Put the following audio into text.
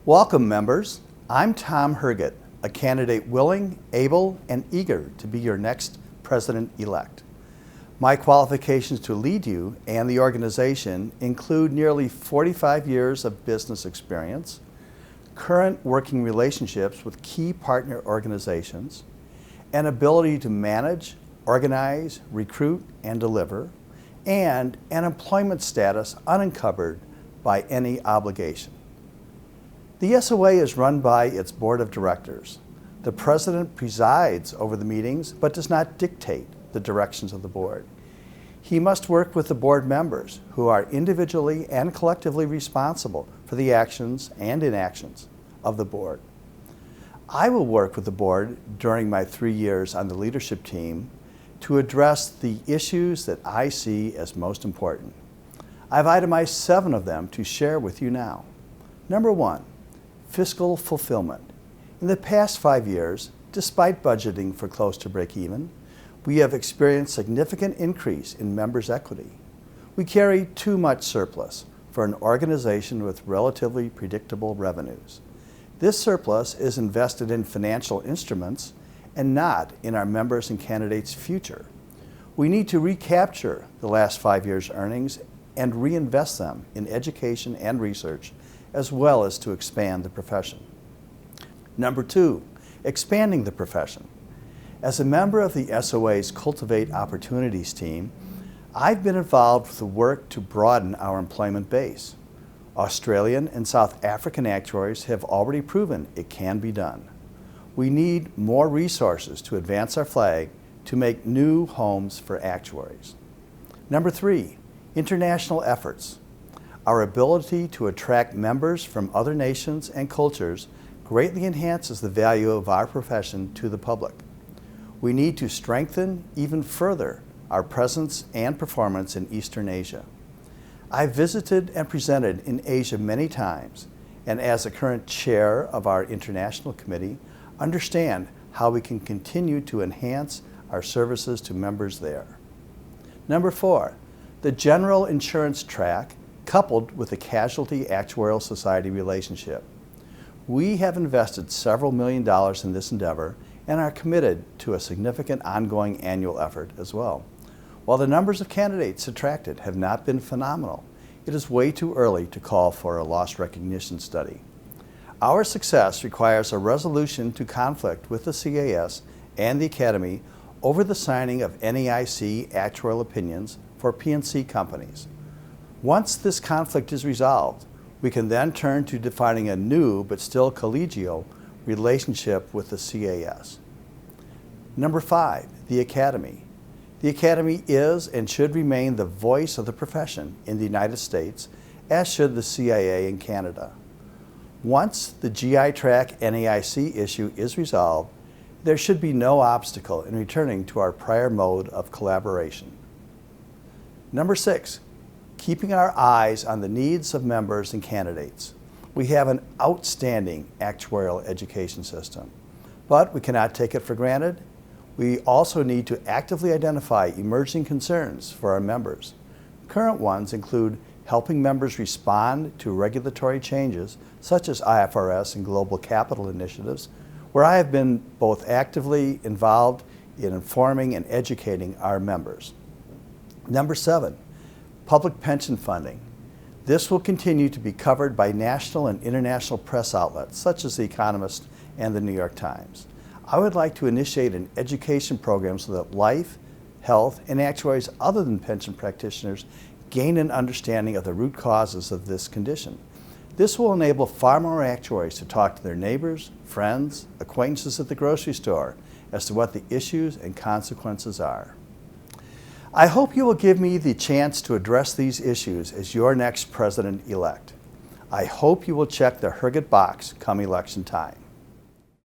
Welcome, members. I'm Tom Herget, a candidate willing, able, and eager to be your next president-elect. My qualifications to lead you and the organization include nearly 45 years of business experience, current working relationships with key partner organizations, an ability to manage, organize, recruit, and deliver, and an employment status unencumbered by any obligation. The SOA is run by its board of directors. The president presides over the meetings but does not dictate the directions of the board. He must work with the board members who are individually and collectively responsible for the actions and inactions of the board. I will work with the board during my 3 years on the leadership team to address the issues that I see as most important. I've itemized 7 of them to share with you now. Number 1. Fiscal fulfillment. In the past 5 years, despite budgeting for close to break-even, we have experienced significant increase in members' equity. We carry too much surplus for an organization with relatively predictable revenues. This surplus is invested in financial instruments and not in our members' and candidates' future. We need to recapture the last 5 years' earnings and reinvest them in education and research, as well as to expand the profession. Number 2, expanding the profession. As a member of the SOA's Cultivate Opportunities team, I've been involved with the work to broaden our employment base. Australian and South African actuaries have already proven it can be done. We need more resources to advance our flag to make new homes for actuaries. Number 3, international efforts. Our ability to attract members from other nations and cultures greatly enhances the value of our profession to the public. We need to strengthen even further our presence and performance in Eastern Asia. I've visited and presented in Asia many times, and as a current chair of our international committee, understand how we can continue to enhance our services to members there. Number 4, the general insurance track coupled with the Casualty Actuarial Society relationship. We have invested several $millions in this endeavor and are committed to a significant ongoing annual effort as well. While the numbers of candidates attracted have not been phenomenal, it is way too early to call for a loss recognition study. Our success requires a resolution to conflict with the CAS and the Academy over the signing of NAIC actuarial opinions for P&C companies. Once this conflict is resolved, we can then turn to defining a new but still collegial relationship with the CAS. Number 5, the Academy. The Academy is and should remain the voice of the profession in the United States, as should the CIA in Canada. Once the GI Track NAIC issue is resolved, there should be no obstacle in returning to our prior mode of collaboration. Number 6, keeping our eyes on the needs of members and candidates. We have an outstanding actuarial education system, but we cannot take it for granted. We also need to actively identify emerging concerns for our members. Current ones include helping members respond to regulatory changes such as IFRS and global capital initiatives, where I have been both actively involved in informing and educating our members. Number 7, public pension funding. This will continue to be covered by national and international press outlets such as The Economist and The New York Times. I would like to initiate an education program so that life, health, and actuaries other than pension practitioners gain an understanding of the root causes of this condition. This will enable far more actuaries to talk to their neighbors, friends, acquaintances at the grocery store as to what the issues and consequences are. I hope you will give me the chance to address these issues as your next president-elect. I hope you will check the Herget box come election time.